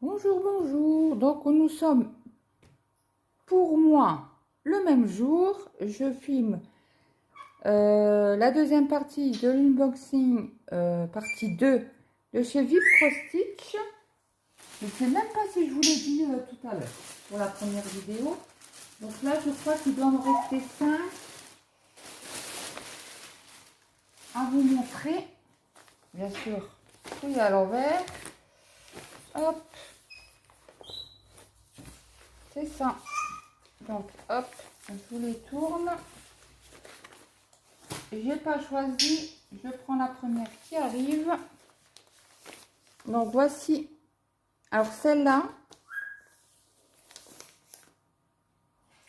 Bonjour, bonjour. Donc nous sommes pour moi le même jour. Je filme la deuxième partie de l'unboxing, partie 2 de chez Viv Pro Stitch. Je ne sais même pas si je vous l'ai dit tout à l'heure pour la première vidéo. Donc là je crois qu'il doit me rester 5 à vous montrer. Bien sûr, tout à l'envers. Hop. C'est ça. Donc, hop, je vous les tourne. J'ai pas choisi. Je prends la première qui arrive. Donc, voici. Alors, celle-là,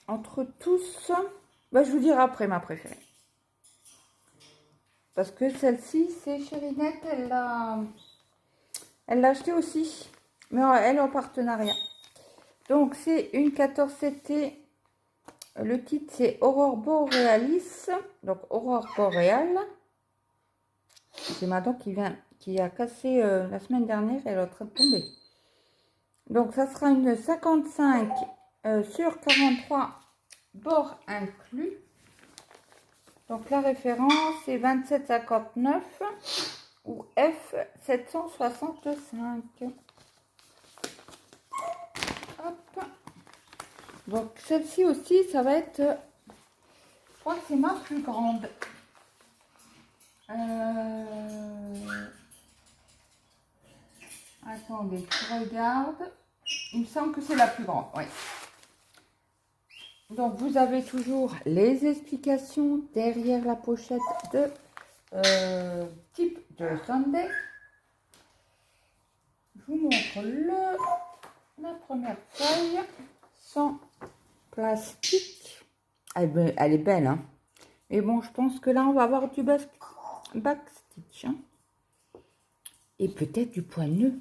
entre tous, bah, je vous dirai après ma préférée. Parce que celle-ci, c'est Chérinette. Elle l'a achetée aussi. Mais elle est en partenariat. Donc, c'est une 14 CT. Le titre, c'est Aurore Borealis. Donc, Aurore Boréale. C'est ma dent qui a cassé la semaine dernière. Elle est en train de tomber. Donc, ça sera une 55 sur 43 bords inclus. Donc, la référence est 27,59 ou F765. Hop. Donc, celle-ci aussi, ça va être... je crois que c'est ma plus grande. Attendez, je regarde. Il me semble que c'est la plus grande, oui. Donc, vous avez toujours les explications derrière la pochette de type de Sunday. Je vous montre la première feuille sans plastique. Elle est belle, hein. Mais bon, je pense que là, on va avoir du backstitch. Hein. Et peut-être du poigneux.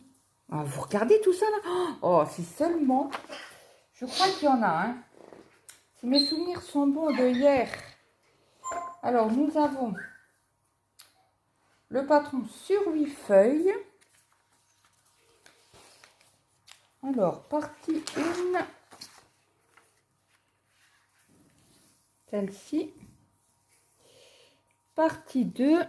Alors, vous regardez tout ça, là? Oh, si seulement... Je crois qu'il y en a, hein. Si mes souvenirs sont bons de hier. Alors, nous avons le patron sur 8 feuilles. Alors, partie 1. Celle-ci. Partie 2.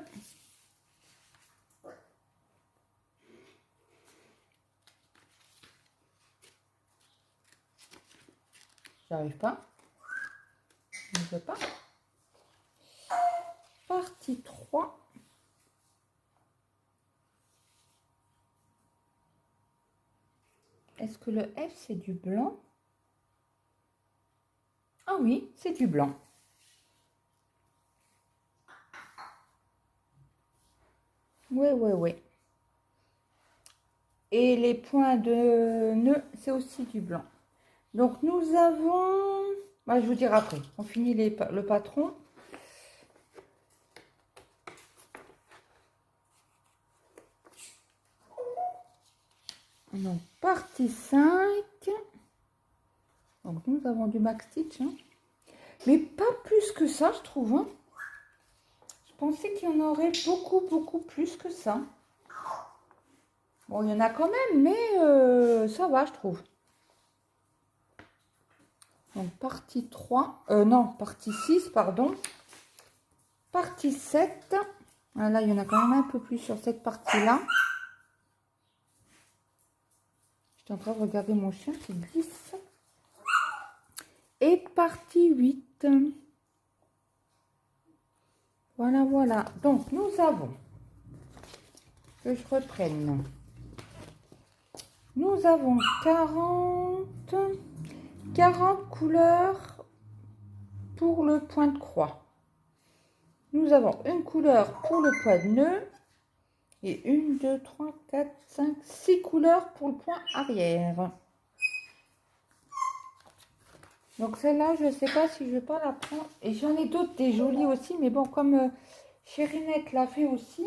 J'arrive pas. Je ne veux pas. Partie 3. Est-ce que le F, c'est du blanc? Ah oui, c'est du blanc. Oui. Et les points de nœud, c'est aussi du blanc. Donc, nous avons... bah, je vous dirai après. On finit le patron. Donc, partie 5. Donc, nous avons du backstitch. Hein. Mais pas plus que ça, je trouve. Hein. Je pensais qu'il y en aurait beaucoup plus que ça. Bon, il y en a quand même, mais ça va, je trouve. Donc, partie 3. Non, partie 6, pardon. Partie 7. Ah, là, il y en a quand même un peu plus sur cette partie-là. Je suis en train de regarder mon chien qui glisse. Et partie 8. Voilà. Donc, nous avons... que je reprenne. Nous avons 40 couleurs pour le point de croix. Nous avons une couleur pour le point de nœud et 1, 2, 3, 4, 5, 6 couleurs pour le point arrière. Donc celle-là, je ne sais pas si je vais pas la prendre. Et j'en ai d'autres, des jolies aussi, mais bon, comme Chérinette l'a fait aussi,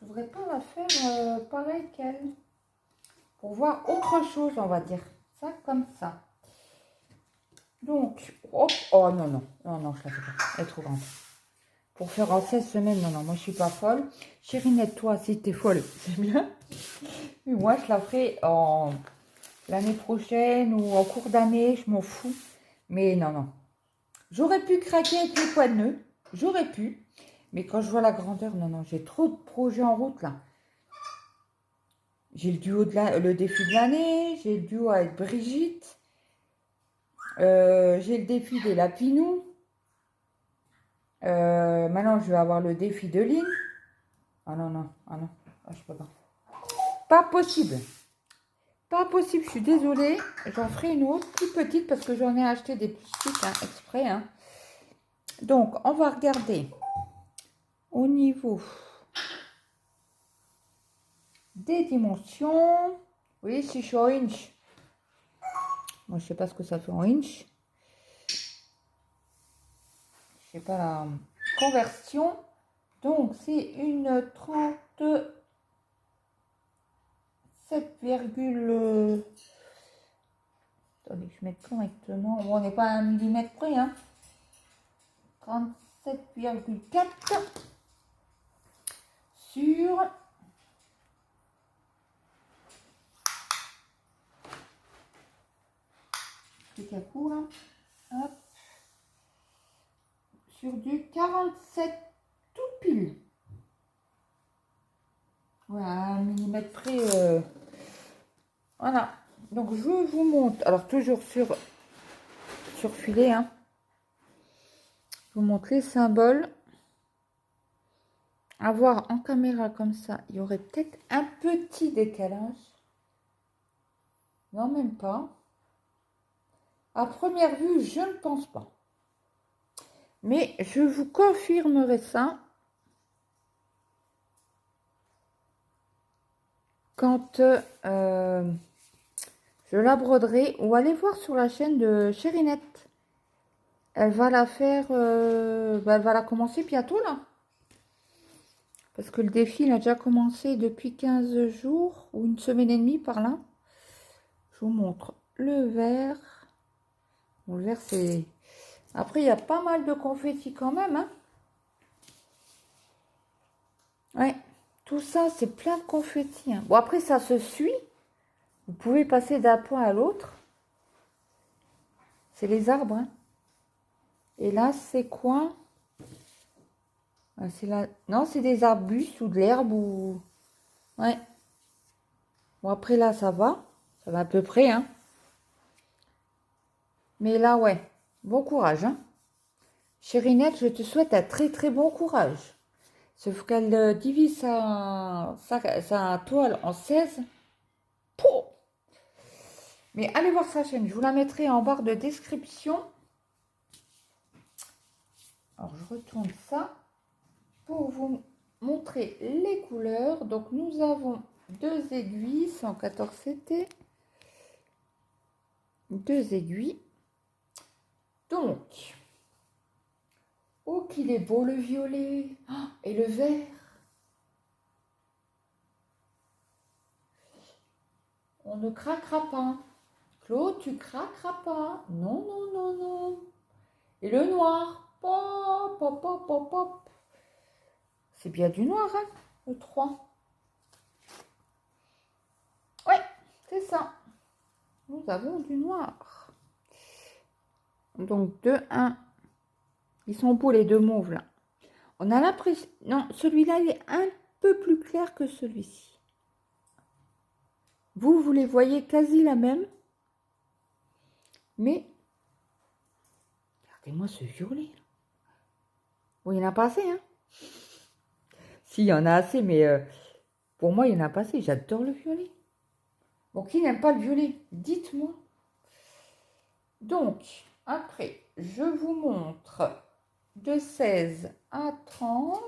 je voudrais pas la faire pareil qu'elle. Pour voir autre chose, on va dire. Ça comme ça. Donc, hop, oh non, je la fais pas. Elle est trop grande. Pour faire en 16 semaines, non, moi je suis pas folle. Chérinette, toi, si t'es folle, c'est bien. Mais moi, je la ferai en l'année prochaine ou en cours d'année, je m'en fous. Mais non, non. J'aurais pu craquer avec les poids de nœud. J'aurais pu. Mais quand je vois la grandeur, non, non, j'ai trop de projets en route là. J'ai le duo le défi de l'année, j'ai le duo avec Brigitte, j'ai le défi des Lapinous. Maintenant, je vais avoir le défi de Lynn. Ah non, non, ah non, ah, je peux pas. Pas possible. Pas possible, je suis désolée. J'en ferai une autre, plus petite, parce que j'en ai acheté des plus petites, hein, exprès. Hein. Donc, on va regarder au niveau des dimensions. Oui, si je suis en inch. Moi, je sais pas ce que ça fait en inch. Je sais pas la conversion. Donc, c'est une 37, attendez que je mette correctement. Bon, on n'est pas à 1 millimètre près. Hein. 37,4 sur... à coup, là. Hop. Sur du 47 tout pile. Voilà, 1 millimètre près. Voilà. Donc, je vous montre. Alors, toujours sur filet. Hein. Je vous montre les symboles. À voir en caméra comme ça, il y aurait peut-être un petit décalage. Non, même pas. À première vue, je ne pense pas. Mais je vous confirmerai ça quand je la broderai. Ou allez voir sur la chaîne de Chérinette. Elle va la faire, elle va la commencer bientôt là. Parce que le défi il a déjà commencé depuis 15 jours ou une semaine et demie par là. Je vous montre le vert. Bon, le vert c'est... Après, il y a pas mal de confettis quand même. Hein. Ouais, tout ça, c'est plein de confettis. Hein. Bon, après, ça se suit. Vous pouvez passer d'un point à l'autre. C'est les arbres. Hein. Et là, c'est quoi? C'est là... Non, c'est des arbustes ou de l'herbe ou... Ouais. Bon, après, là, ça va. Ça va à peu près. Hein. Mais là, ouais. Bon courage. Hein. Chérinette, je te souhaite un très, très bon courage. Sauf qu'elle divise sa toile en 16. Pouh. Mais allez voir sa chaîne. Je vous la mettrai en barre de description. Alors, je retourne ça pour vous montrer les couleurs. Donc, nous avons 2 aiguilles, 114 CT. 2 aiguilles. Donc, oh, qu'il est beau le violet. Oh, et le vert. On ne craquera pas. Claude, tu craqueras pas. Non, non, non, non. Et le noir. Pop, pop, pop, pop, pop. C'est bien du noir, hein, le 3. Ouais, c'est ça. Nous avons du noir. Donc, 2, 1. Ils sont beaux, les deux mauves, là. On a l'impression... Non, celui-là, il est un peu plus clair que celui-ci. Vous les voyez quasi la même. Mais, regardez-moi ce violet. Bon, il n'y en a pas assez, hein. Si, il y en a assez, mais pour moi, il n'y en a pas assez. J'adore le violet. Bon, qui n'aime pas le violet? Dites-moi. Donc, après, je vous montre de 16 à 30.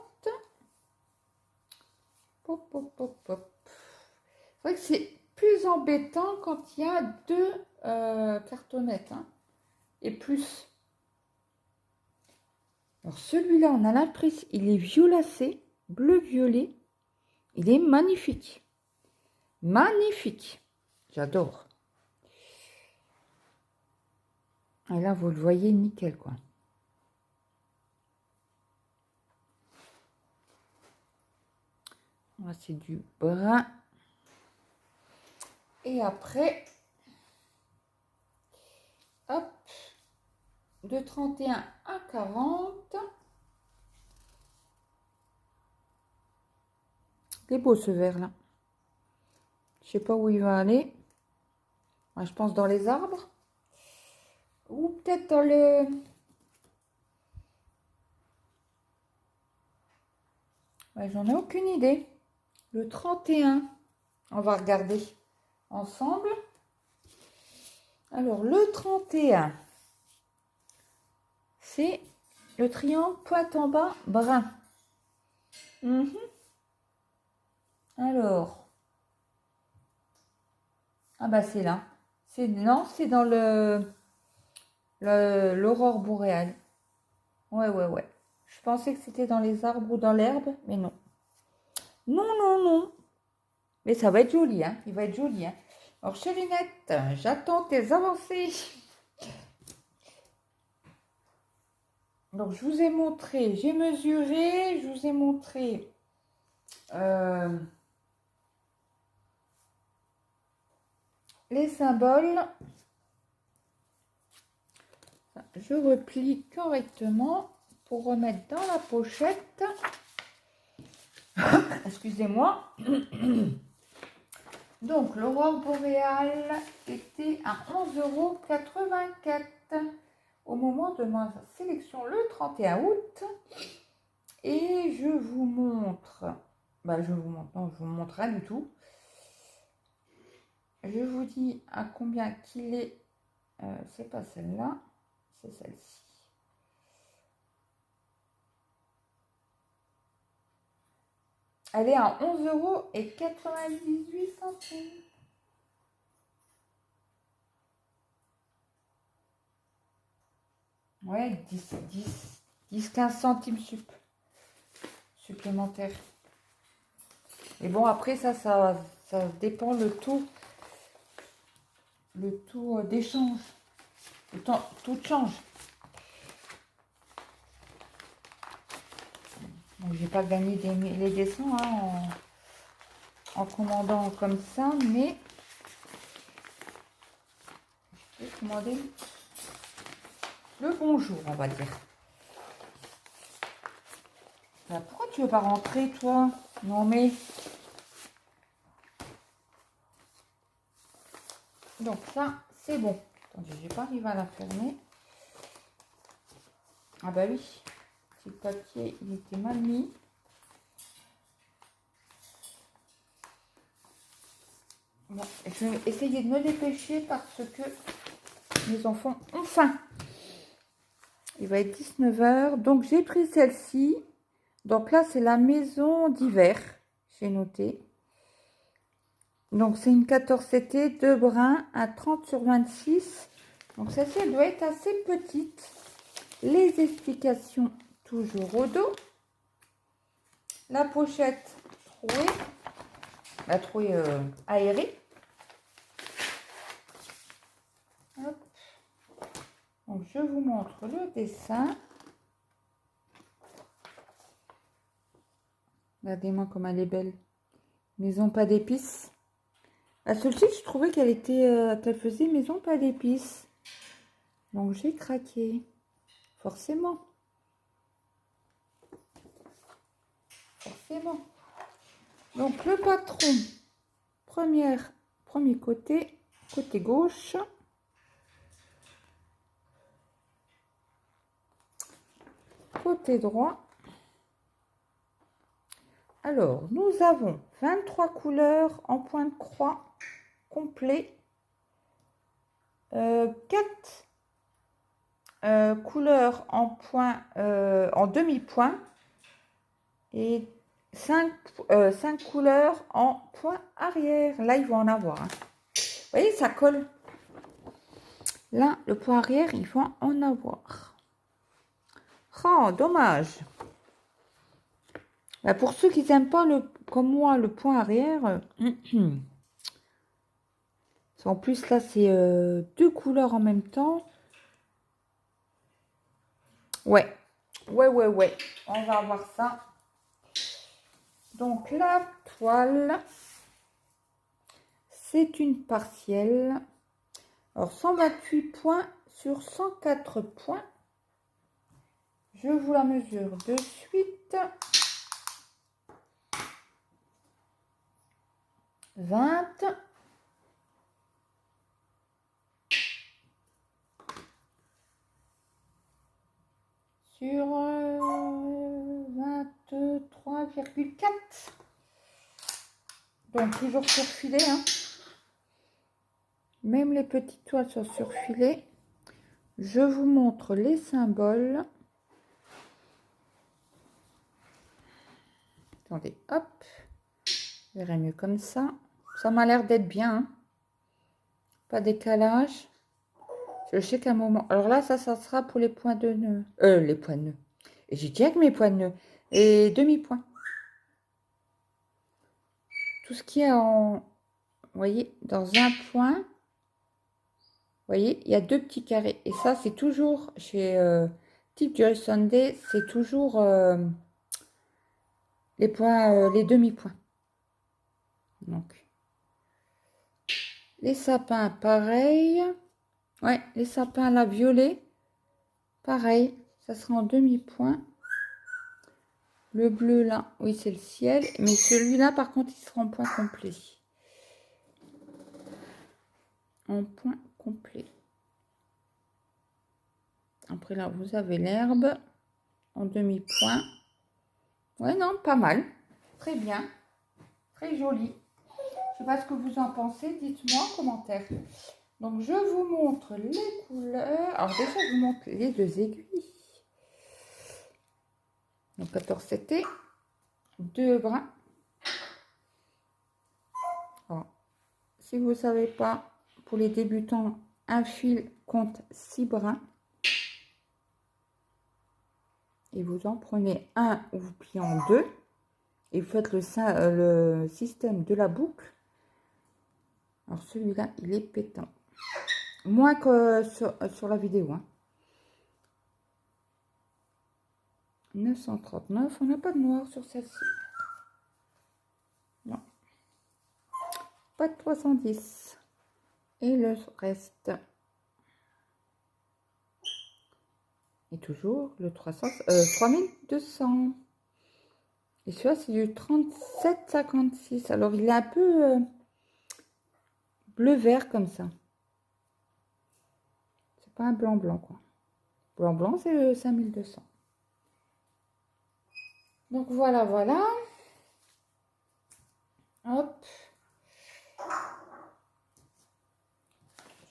Pop, pop, pop, pop. C'est vrai que c'est plus embêtant quand il y a 2 cartonnettes. Hein, et plus. Alors, celui-là, on a l'impression, il est violacé, bleu-violet. Il est magnifique. Magnifique. J'adore. Et là, vous le voyez nickel, quoi. Là, c'est du brun. Et après, de 31 à 40. Il est beau ce vert là. Je sais pas où il va aller. Moi, je pense dans les arbres. Ou peut-être dans le... Ouais, j'en ai aucune idée. Le 31. On va regarder ensemble. Alors, le 31, c'est le triangle pointe en bas brun. Alors, ah bah c'est là. Non, c'est dans l'aurore boréale. Ouais. Je pensais que c'était dans les arbres ou dans l'herbe, mais non. Non. Mais ça va être joli, hein. Il va être joli, hein. Alors, Chérinette, j'attends tes avancées. Donc, je vous ai montré, j'ai mesuré, je vous ai montré les symboles. Je replie correctement pour remettre dans la pochette. Excusez-moi. Donc, l'aurore boréale était à 11,84 € au moment de ma sélection le 31 août. Et je vous montre, non, je vous montre rien du tout. Je vous dis à combien qu'il est, c'est pas celle-là, c'est celle-ci. Elle est à 11,98 €. Ouais, 10-15 centimes supplémentaires. Et bon, après, ça dépend le taux d'échange. Le taux de change. Donc, j'ai pas gagné les dessins hein, en commandant comme ça, mais je vais commander le bonjour, on va dire. Pourquoi tu veux pas rentrer, toi? Non, mais... Donc ça, c'est bon. Attendez, j'ai pas arrivé à la fermer. Ah bah oui, ce papier, il était mal mis. Bon, je vais essayer de me dépêcher parce que mes enfants ont faim. Il va être 19 h. Donc, j'ai pris celle-ci. Donc là, c'est la maison d'hiver. J'ai noté. Donc, c'est une 14CT, 2 brins à 30/26. Donc, celle-ci, elle doit être assez petite. Les explications, toujours au dos. La pochette trouée. La trouée aérée. Hop. Donc, je vous montre le dessin. Regardez-moi comme elle est belle. Maison pas d'épices. La celle-ci, je trouvais qu'elle faisait maison pas d'épices. Donc, j'ai craqué. Forcément. Donc, le patron. Premier côté gauche. Côté droit. Alors, nous avons 23 couleurs en point de croix complet. 4 couleurs en demi-point. Et 5 couleurs en point arrière. Là, il va en avoir. Hein. Vous voyez, ça colle. Là, le point arrière, il va en avoir. Oh, dommage. Là, pour ceux qui n'aiment pas, comme moi, le point arrière, en plus, là, c'est 2 couleurs en même temps. Ouais. On va avoir ça. Donc, la toile, c'est une partielle. Alors, 128 points sur 104 points. Je vous la mesure de suite. 20. Sur 23,4. Donc toujours surfilé, hein. Même les petites toiles sont surfilées. Je vous montre les symboles. Attendez, hop. Je verrai mieux comme ça. Ça m'a l'air d'être bien, hein. Pas décalage. Je sais qu'à un moment... Alors là, ça sera pour les points de nœud. Les points de nœud. Et j'ai dit avec mes points de nœud. Et demi-points. Tout ce qui est en... Vous voyez, dans un point, vous voyez, il y a deux petits carrés. Et ça, c'est toujours chez Type Joy Sunday, c'est toujours les points, les demi-points. Donc, les sapins, pareil. Ouais, les sapins là, violet, pareil. Ça sera en demi-point. Le bleu là, oui, c'est le ciel. Mais celui-là, par contre, il sera en point complet. En point complet. Après là, vous avez l'herbe en demi-point. Ouais, non, pas mal. Très bien. Très joli. Je sais pas ce que vous en pensez. Dites-moi en commentaire. Donc, je vous montre les couleurs. Alors, déjà, je vous montre les deux aiguilles. Donc, 14 CT. 2 brins. Alors, si vous ne savez pas, pour les débutants, un fil compte 6 brins. Et vous en prenez un où vous pliez en deux. Et vous faites le système de la boucle. Alors, celui-là, il est pétant. Moins que sur la vidéo. Hein. 939. On n'a pas de noir sur celle-ci. Non. Pas de 310. Et le reste. Et toujours le 3200. Et celui-là, c'est du 37,56. Alors, il est un peu bleu-vert comme ça. C'est pas un blanc-blanc, quoi. Blanc-blanc, c'est 5200. Donc, voilà, voilà. Hop.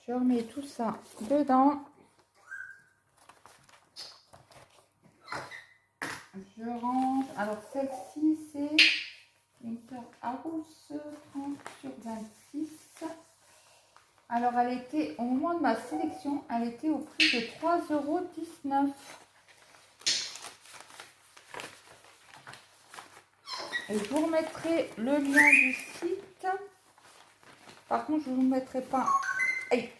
Je remets tout ça dedans. Je range. Alors, celle-ci, c'est Winter House 30 sur 26. Alors, elle était, au moment de ma sélection, elle était au prix de 3,19 €. Et je vous remettrai le lien du site. Par contre, je ne vous mettrai pas... Aïe.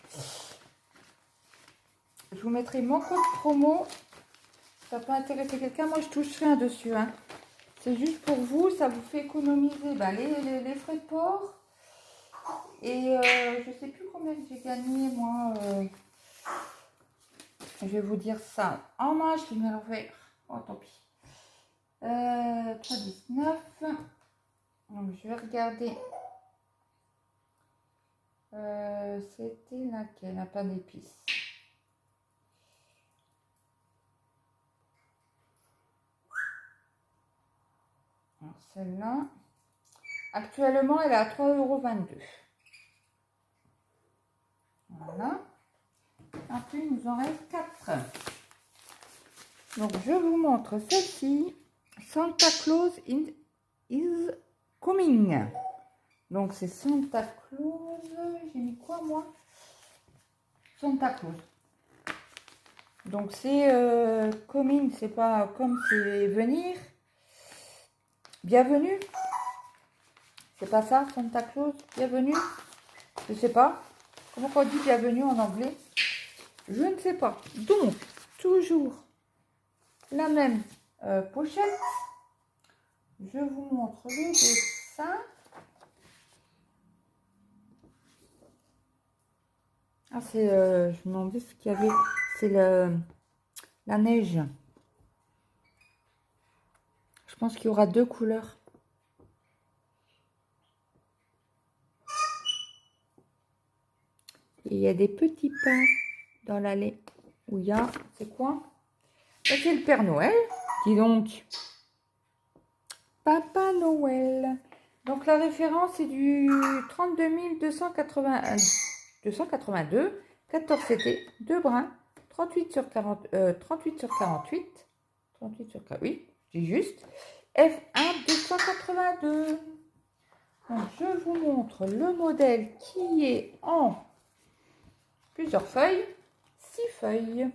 Je vous mettrai mon code promo. Ça peut intéresser quelqu'un. Moi, je touche rien dessus. Hein. C'est juste pour vous. Ça vous fait économiser les frais de port. Et je ne sais plus combien j'ai gagné, moi. Je vais vous dire ça. En main, je l'ai mis à l'envers. Oh, tant pis. 3,19. Donc, je vais regarder. C'était laquelle? La pas d'épices. Alors, celle-là. Actuellement, elle est à 3,22 €. Voilà. Après, il nous en reste 4. Donc, je vous montre celle-ci. Santa Claus is coming. Donc, c'est Santa Claus. J'ai mis quoi, moi? Santa Claus. Donc, c'est coming. C'est pas comme c'est venir. Bienvenue. C'est pas ça, Santa Claus? Bienvenue. Je sais pas. Comment on dit bienvenue en anglais? Je ne sais pas. Donc, toujours la même pochette. Je vous montre le dessin. Ah, c'est... je me demandais ce qu'il y avait. C'est la neige. pense qu'il y aura 2 couleurs. Et il y a des petits pains dans l'allée où il y a, c'est quoi? C'est le Père Noël, dis donc. Papa Noël. Donc la référence est du 32 282, 14 CT, 2 brins, 38 sur 40, 38 sur 48, 38 sur 48, oui, j'ai juste, F1 282. Donc je vous montre le modèle qui est en plusieurs feuilles, 6 feuilles.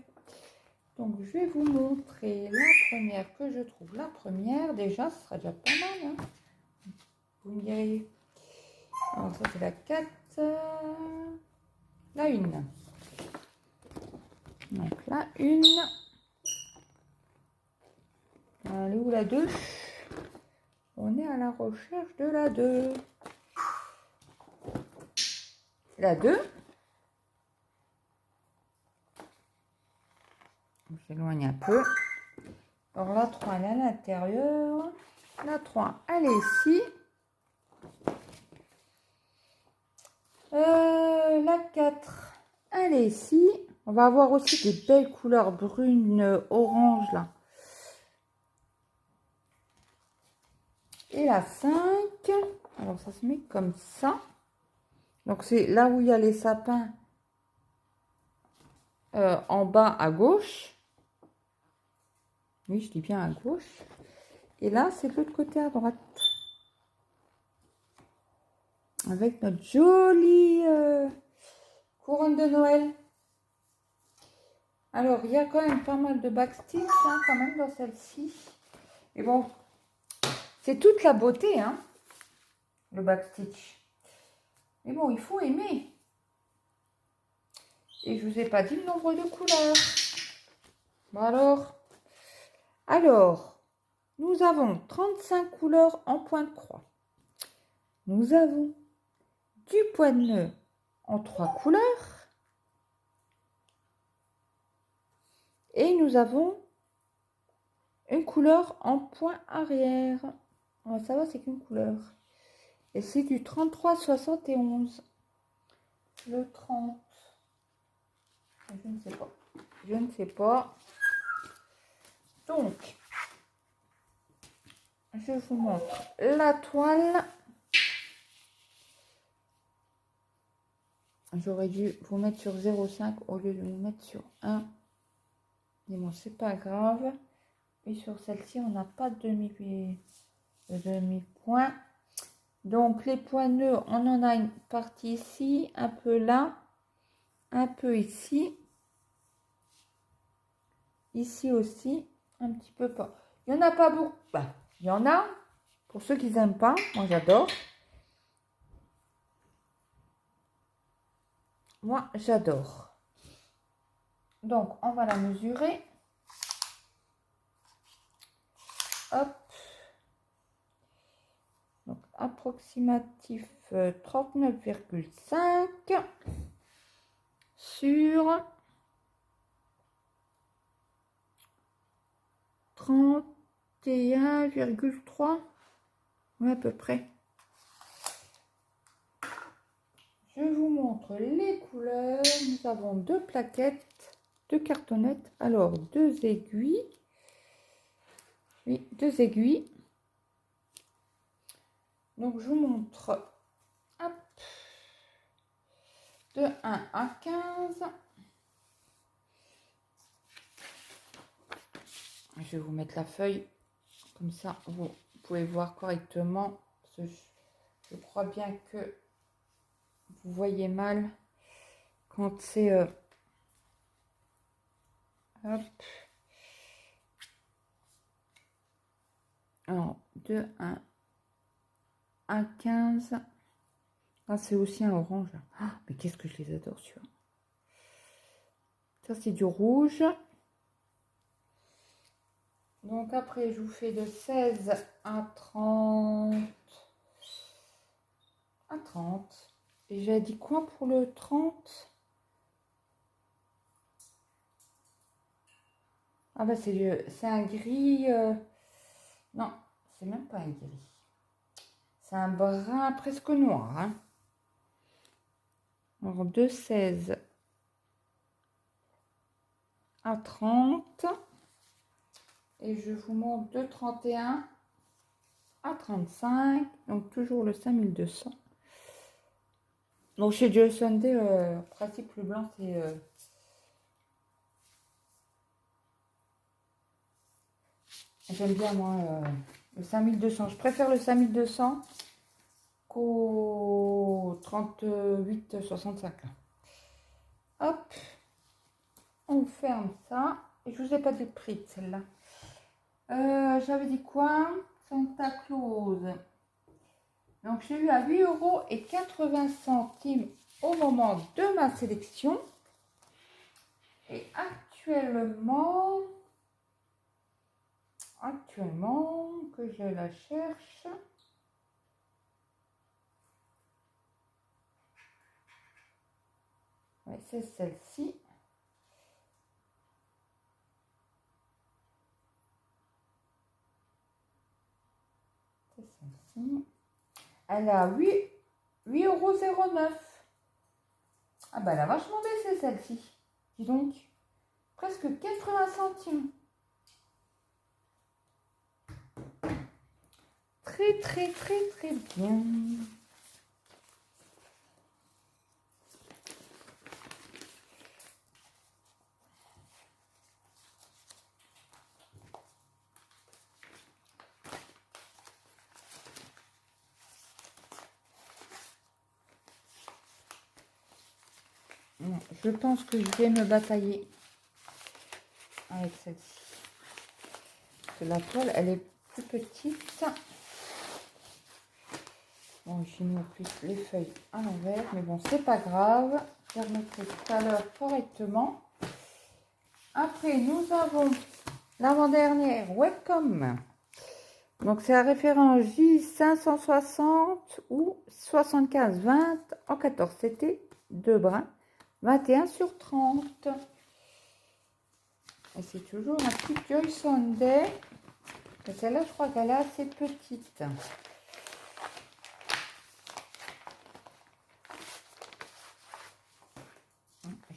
Donc je vais vous montrer la première que je trouve. La première, déjà, ce sera déjà pas mal, hein. Vous me direz. Alors ça c'est la 4, la 1. Donc la 1. Elle est où la 2? On est à la recherche de la 2. La 2. On s'éloigne un peu. Alors la 3 elle est à l'intérieur. La 3 elle est ici. La 4 elle est ici. On va avoir aussi des belles couleurs brunes, orange là. Et la 5, alors ça se met comme ça. Donc c'est là où il y a les sapins en bas à gauche. Oui, je dis bien à gauche. Et là, c'est de l'autre côté à droite. Avec notre jolie couronne de Noël. Alors, il y a quand même pas mal de backstitch hein, quand même dans celle-ci. Et bon, c'est toute la beauté, hein, le backstitch. Mais bon, il faut aimer. Et je ne vous ai pas dit le nombre de couleurs. Bon alors, nous avons 35 couleurs en point de croix. Nous avons du point de nœud en 3 couleurs. Et nous avons une couleur en point arrière. Oh, ça va, c'est qu'une couleur. Et c'est du 33-71. Le 30. Je ne sais pas. Je ne sais pas. Donc, je vous montre la toile. J'aurais dû vous mettre sur 0,5 au lieu de vous mettre sur 1. Mais bon, c'est pas grave. Et sur celle-ci, on n'a pas de demi-point. Donc, les points nœuds, on en a une partie ici, un peu là, un peu ici. Ici aussi, un petit peu pas. Il n'y en a pas beaucoup. Bah, il y en a. Pour ceux qui n'aiment pas, moi j'adore. Moi, j'adore. Donc, on va la mesurer. Hop. Donc, approximatif 39,5 sur 31,3. Oui, à peu près. Je vous montre les couleurs. Nous avons 2 plaquettes, 2 cartonnettes. Alors, 2 aiguilles. Oui, 2 aiguilles. Donc, je vous montre hop, de 1 à 15. Je vais vous mettre la feuille. Comme ça, vous pouvez voir correctement. Je crois bien que vous voyez mal quand c'est... hop. Alors, 2, 1 à 15. Ah, c'est aussi un orange. Ah, mais qu'est-ce que je les adore, celui-là. Ça, c'est du rouge. Donc, après, je vous fais de 16 à 30. À 30. Et j'ai dit quoi pour le 30? Ah bah c'est un gris... non, C'est même pas un gris. C'est un brun presque noir. Hein. Alors, de 16 à 30. Et je vous montre de 31 à 35. Donc, toujours le 5200. Donc, chez Joy Sunday, principe le blanc, c'est... J'aime bien, moi, le 5200. Je préfère le 5200 qu'au 38,65. Hop, on ferme ça. Et je vous ai pas dit le prix de celle-là. J'avais dit quoi? Santa Claus. Donc, j'ai eu à 8,80 € au moment de ma sélection. Et actuellement, que je la cherche, ouais, c'est celle-ci. C'est celle-ci. Elle a 8,09 €. Ah bah elle a vachement baissé celle-ci. Dis donc, presque 80 centimes. Très très très très bien. Je pense que je vais me batailler avec celle-ci. Parce que la toile, elle est plus petite. Bon, j'ai mis en plus les feuilles à l'envers, mais bon, c'est pas grave. Je les remettrai tout à l'heure correctement. Après, nous avons l'avant-dernière Welcome. Donc, c'est la référence J560 ou 75-20 en 14. C'était 2 brins, 21/30. Et c'est toujours un petit Joy Sunday. Et celle-là, je crois qu'elle est assez petite.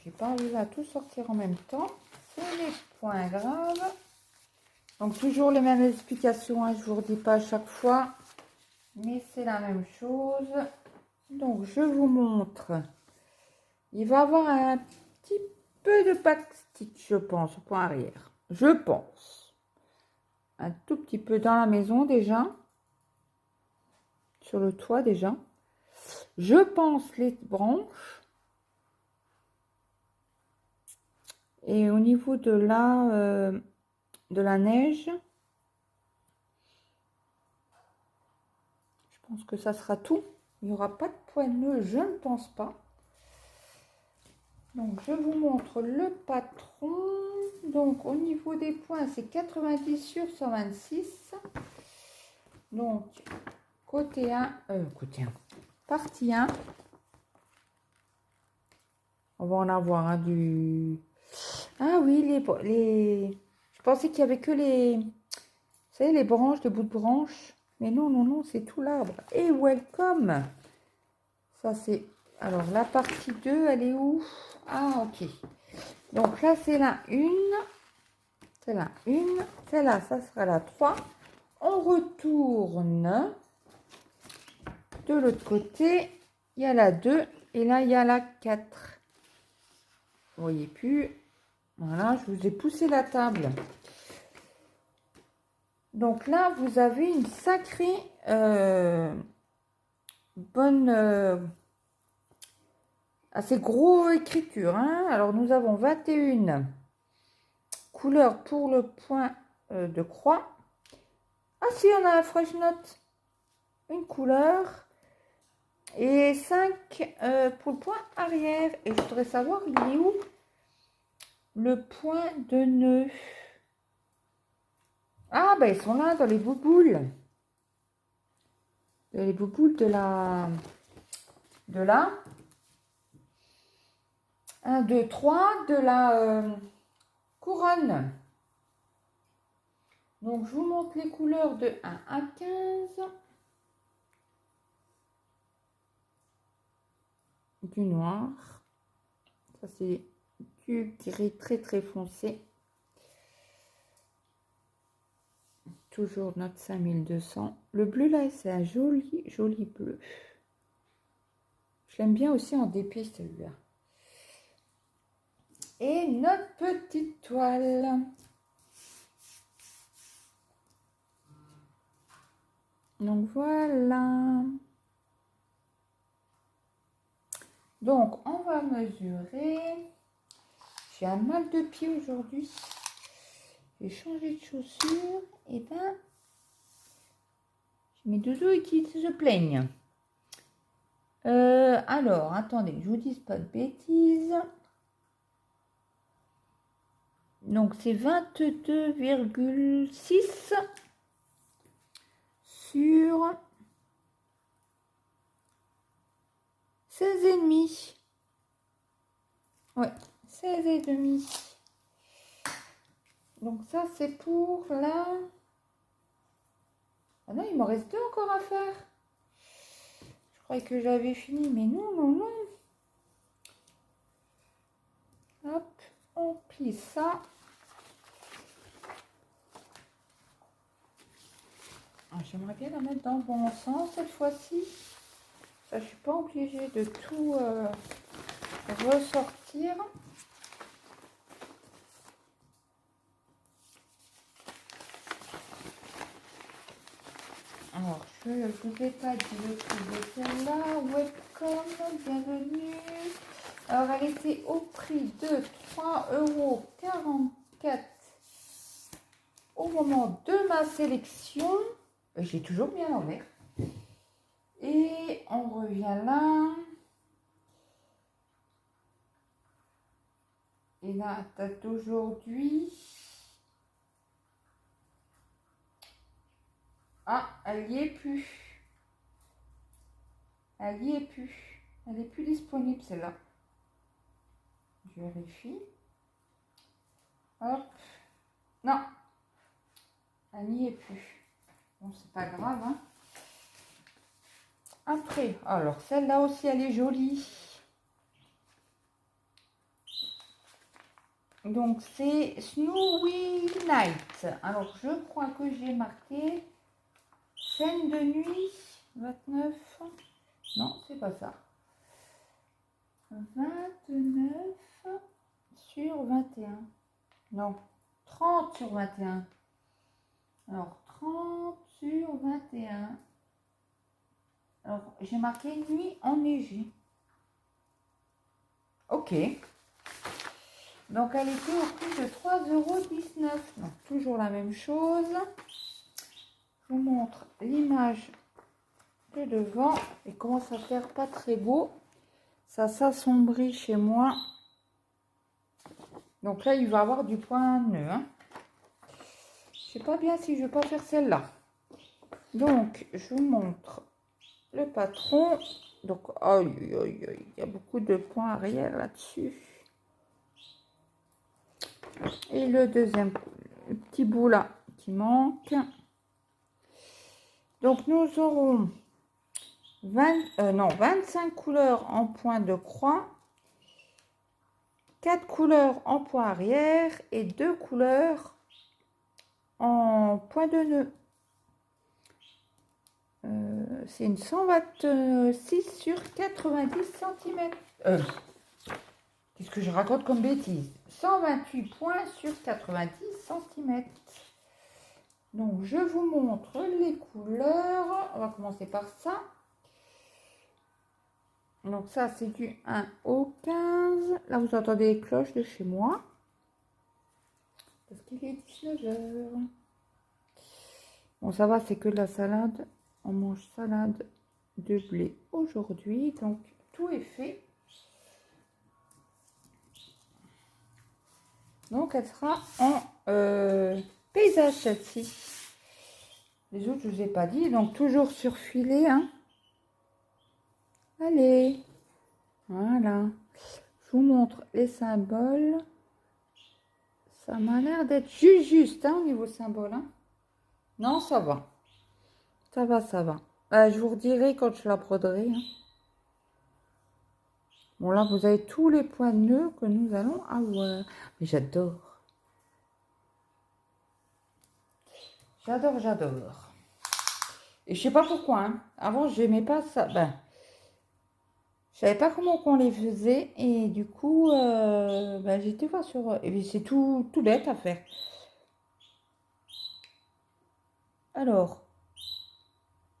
J'ai pas envie de tout sortir en même temps. Ce n'est point grave. Donc, toujours les mêmes explications. Hein, je vous redis pas à chaque fois. Mais c'est la même chose. Donc, je vous montre. Il va avoir un petit peu de backstitch, je pense, au point arrière. Je pense. Un tout petit peu dans la maison déjà. Sur le toit déjà. Je pense les branches. Et au niveau de la neige, je pense que ça sera tout. Il n'y aura pas de point de nœud, je ne pense pas. Donc, je vous montre le patron. Donc, au niveau des points, c'est 90/126. Donc, côté 1, partie 1. On va en avoir un du... Ah oui, je pensais qu'il y avait que les... Vous savez, les branches, les bouts de branches. Mais non, non, non, c'est tout l'arbre. Et welcome. Ça, c'est... Alors, la partie 2, elle est où? Ah, ok. Donc là, c'est la 1. C'est la 1. Celle-là, ça sera la 3. On retourne. De l'autre côté, il y a la 2. Et là, il y a la 4. Vous voyez plus. Voilà, je vous ai poussé la table. Donc là, vous avez une sacrée bonne, assez gros écriture. Hein. Alors, nous avons 21 couleurs pour le point de croix. Ah si, on a la Fresh Note. Une couleur. Et 5 pour le point arrière. Et je voudrais savoir, il est où le point de nœud? Ah, ben ils sont là, dans les bouboules. Les bouboules de la... 1, 2, 3 de la couronne. Donc, je vous montre les couleurs de 1 à 15. Du noir. Ça, c'est du gris très très foncé. Toujours notre 5200. Le bleu là, c'est un joli, joli bleu. Je l'aime bien aussi en dépit celui-là. Et notre petite toile. Donc voilà. Donc on va mesurer. J'ai un mal de pied aujourd'hui. J'ai changé de chaussures. Et ben, mes doudous qui se plaignent. Alors, attendez, je vous dis pas de bêtises. Donc, c'est 22,6 sur 16,5. Ouais, 16,5. Donc, ça, c'est pour la... Ah non, il m'en reste deux encore à faire. Je croyais que j'avais fini, mais non, non, non. Hop, on plie ça. Ah, j'aimerais bien la mettre dans le bon sens cette fois-ci. Ça, je suis pas obligée de tout ressortir. Alors, je ne vous ai pas dit le prix de celle-là. Webcom, bienvenue. Alors, elle était au prix de 3,44 € au moment de ma sélection. J'ai toujours bien l'envers. Et on revient là. Et la date d'aujourd'hui. Ah, elle n'y est plus. Elle n'y est plus. Elle n'est plus disponible celle-là. Je vérifie. Hop. Non. Elle n'y est plus. Bon, c'est pas grave. Hein. Après, alors celle-là aussi, elle est jolie. Donc, c'est Snowy Night. Alors, je crois que j'ai marqué scène de nuit 29. Non, c'est pas ça. 29 sur 21. Non, 30 sur 21. Alors, 30 sur 21. Alors, j'ai marqué nuit enneigée. Ok. Donc, elle était au prix de 3,19 €. Donc, toujours la même chose. Je vous montre l'image de devant. Il commence à faire pas très beau. Ça s'assombrit chez moi. Donc là, il va avoir du point nœud. Hein. Je sais pas bien si je vais pas faire celle-là. Donc, je vous montre le patron. Donc, il y a beaucoup de points arrière là-dessus. Et le deuxième, le petit bout là qui manque. Donc, nous aurons 25 couleurs en point de croix, 4 couleurs en point arrière et 2 couleurs en point de nœud. C'est une 126 sur 90 cm. Qu'est-ce que je raconte comme bêtise? 128 points sur 90 cm. Donc, je vous montre les couleurs. On va commencer par ça. Donc, ça, c'est du 1 au 15. Là, vous entendez les cloches de chez moi. Parce qu'il est 19 h. Bon, ça va, c'est que de la salade. On mange salade de blé aujourd'hui. Donc, tout est fait. Donc, elle sera en paysage celle-ci. Les autres, je ne vous ai pas dit. Donc, toujours sur filet. Hein. Allez. Voilà. Je vous montre les symboles. Ça m'a l'air d'être juste hein, au niveau symbole. Hein. Non, ça va. Ça va, ça va. Je vous redirai quand je la broderai. Hein. Bon, là, vous avez tous les points de nœuds que nous allons avoir. Mais j'adore. J'adore, j'adore. Et je sais pas pourquoi. Hein. Avant, je n'aimais pas ça. Ben, je savais pas comment on les faisait. Et du coup, ben, j'étais voir sur... Et puis, c'est tout bête à faire. Alors,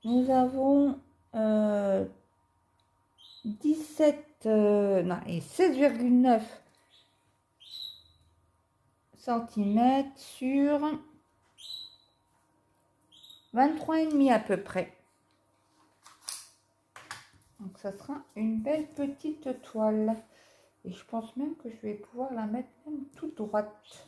nous avons 17... non, et 16,9 cm sur 23,5 à peu près. Donc ça sera une belle petite toile. Et je pense même que je vais pouvoir la mettre même toute droite.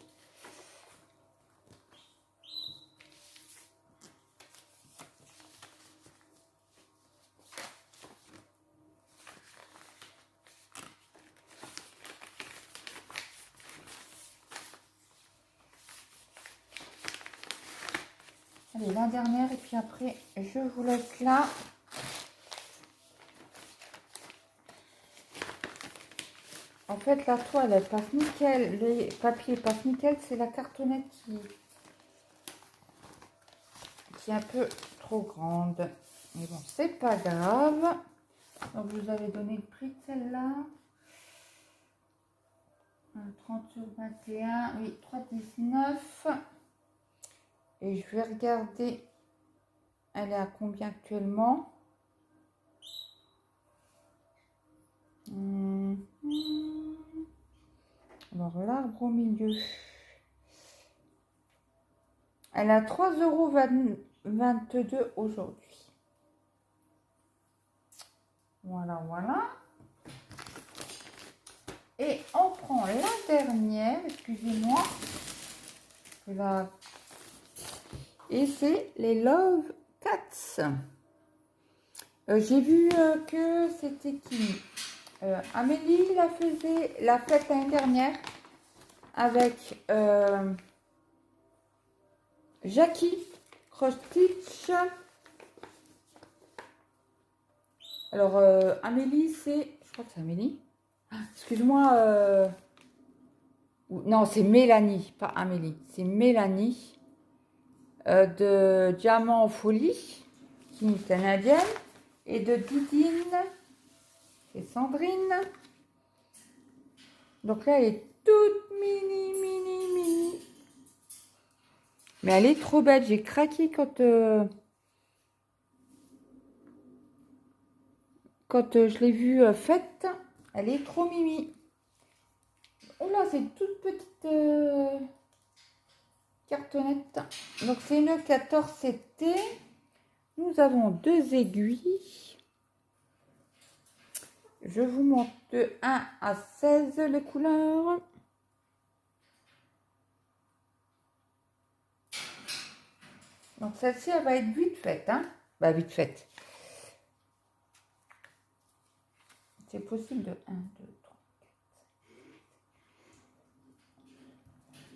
Allez, la dernière et puis après je vous laisse là. En fait, la toile, elle passe nickel. Les papiers passent nickel. C'est la cartonnette qui est un peu trop grande. Mais bon, c'est pas grave. Donc, vous avez donné le prix de celle-là. 30 sur 21. Oui, 3,19. Et je vais regarder. Elle est à combien actuellement? Alors, l'arbre au milieu. Elle a 3,22 € aujourd'hui. Voilà, voilà. Et on prend la dernière, excusez-moi. Et c'est les Love Cats. J'ai vu que c'était qui Amélie la fête l'année dernière avec Jackie Cross Stitch. Alors Amélie, je crois que c'est Amélie. Excuse-moi. Non, c'est Mélanie, pas Amélie. C'est Mélanie de Diamant en Folie, qui est canadienne, et de Didine, c'est Sandrine. Donc là, elle est toute mini, mini, mini. Mais elle est trop belle. J'ai craqué quand je l'ai vue faite. Elle est trop mimi. Oh là, c'est une toute petite cartonnette. Donc c'est une 14 CT. Nous avons 2 aiguilles. Je vous montre de 1 à 16 les couleurs. Donc celle-ci, elle va être vite faite. Hein, bah vite faite. C'est possible de 1, 2, 3,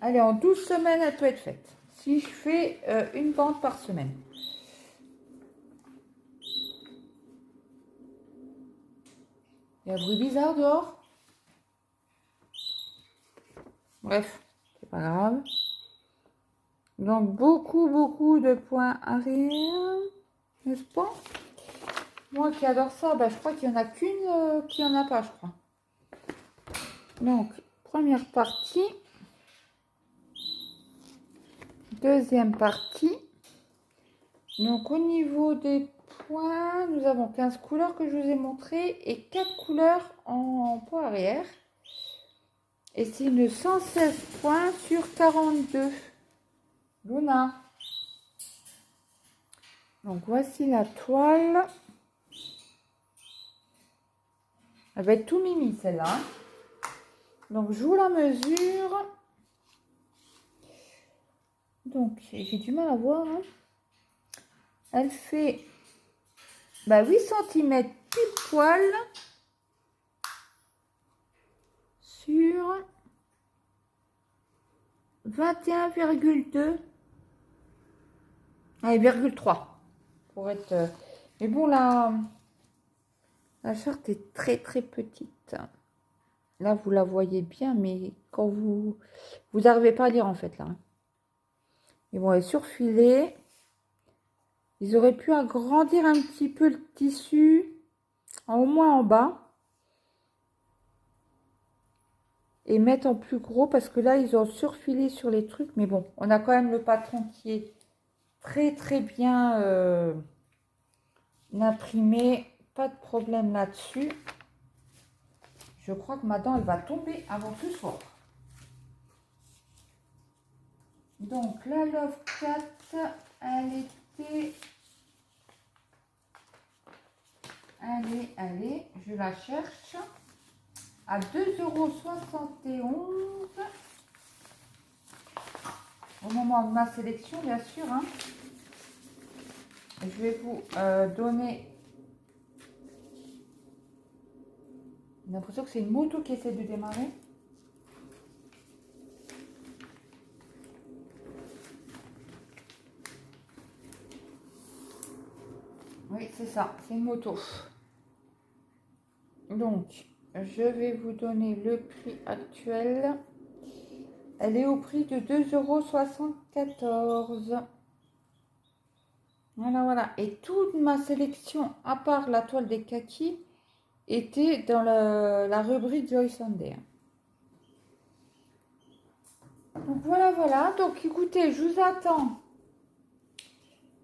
4. Allez, en 12 semaines, elle peut être faite. Si je fais une bande par semaine. Il y a un bruit bizarre dehors. Bref, c'est pas grave. Donc, beaucoup de points arrière. N'est-ce pas? Moi qui adore ça, bah, je crois qu'il n'y en a qu'une qui en a pas, je crois. Donc, première partie. Deuxième partie. Donc, au niveau des points, nous avons 15 couleurs que je vous ai montrées et 4 couleurs en point arrière. Et c'est une 116 points sur 42. Luna. Donc, voici la toile. Elle va être tout mimi, celle-là. Donc, je vous la mesure. Donc, j'ai du mal à voir. Hein. Elle fait 8 cm pile poil sur 21,2. Ah, 3 pour être... Mais bon, la charte est très très petite. Là, vous la voyez bien, mais quand vous n'arrivez pas à lire en fait là. Ils vont être surfilés. Ils auraient pu agrandir un petit peu le tissu, au moins en bas. Et mettre en plus gros parce que là, ils ont surfilé sur les trucs. Mais bon, on a quand même le patron qui est très très bien imprimé. Pas de problème là-dessus. Je crois que ma dent, elle va tomber avant ce soir. Donc, la Love 4, elle était... Allez, je la cherche. À 2,71 €. Au moment de ma sélection, bien sûr. Hein. Je vais vous donner... J'ai l'impression que c'est une moto qui essaie de démarrer. Oui, c'est ça, c'est une moto. Donc, je vais vous donner le prix actuel. Elle est au prix de 2,74 €. Voilà. Et toute ma sélection, à part la toile des kakis, était dans la rubrique Joy Sunday. Donc voilà. Donc écoutez, je vous attends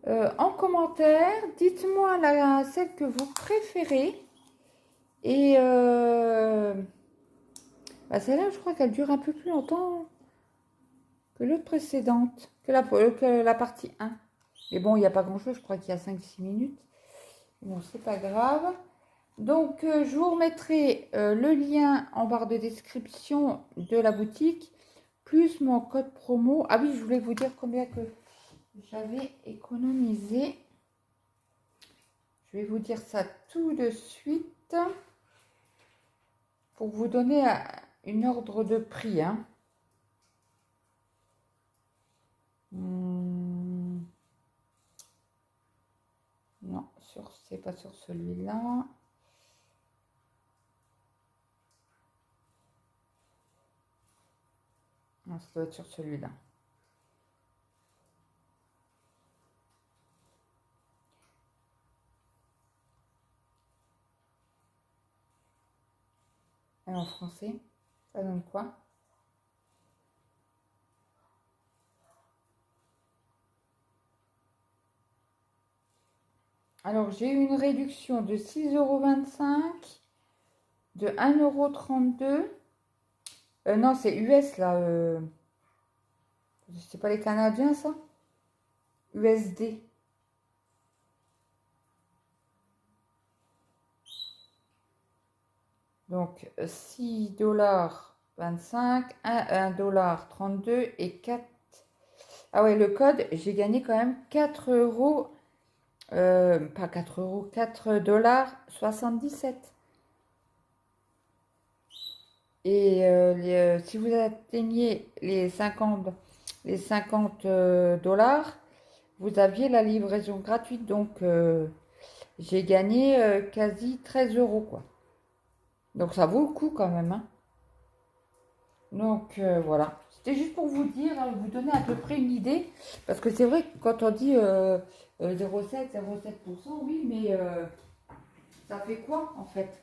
en commentaire. Dites-moi celle que vous préférez. Et celle-là, je crois qu'elle dure un peu plus longtemps que l'autre précédente, que la partie 1. Mais bon, il n'y a pas grand-chose, je crois qu'il y a 5-6 minutes. Bon, c'est pas grave. Donc, je vous remettrai le lien en barre de description de la boutique, plus mon code promo. Ah oui, je voulais vous dire combien que j'avais économisé. Je vais vous dire ça tout de suite pour vous donner une ordre de prix. Hein. Non, c'est pas sur celui-là. Non, ça doit être sur celui-là. Et en français, ça donne quoi? Alors, j'ai eu une réduction de 6,25 €, de 1,32 €. Non, c'est US là. C'est pas les Canadiens, ça? USD. Donc, 6,25 $, 1,32 € et 4. Ah ouais, le code, j'ai gagné quand même 4 €. Pas 4 €, 4,77 $. Et si vous atteignez les 50 $, vous aviez la livraison gratuite. Donc, j'ai gagné quasi 13 € quoi. Donc, ça vaut le coup quand même. Hein. Donc, voilà. C'était juste pour vous dire, vous donner à peu près une idée. Parce que c'est vrai que quand on dit 0,7%, oui, mais ça fait quoi en fait?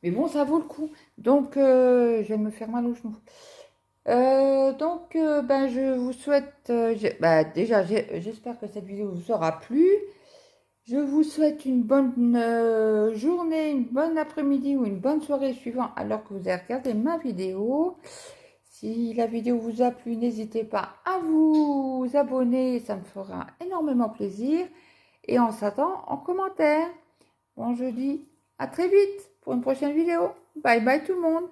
Mais bon, ça vaut le coup. Donc, je vais me faire mal au genou. Je vous souhaite... déjà, j'espère que cette vidéo vous aura plu. Je vous souhaite une bonne journée, une bonne après-midi ou une bonne soirée suivant alors que vous avez regardé ma vidéo. Si la vidéo vous a plu, n'hésitez pas à vous abonner, ça me fera énormément plaisir. Et on s'attend en commentaire. Bon, je dis à très vite pour une prochaine vidéo. Bye bye tout le monde.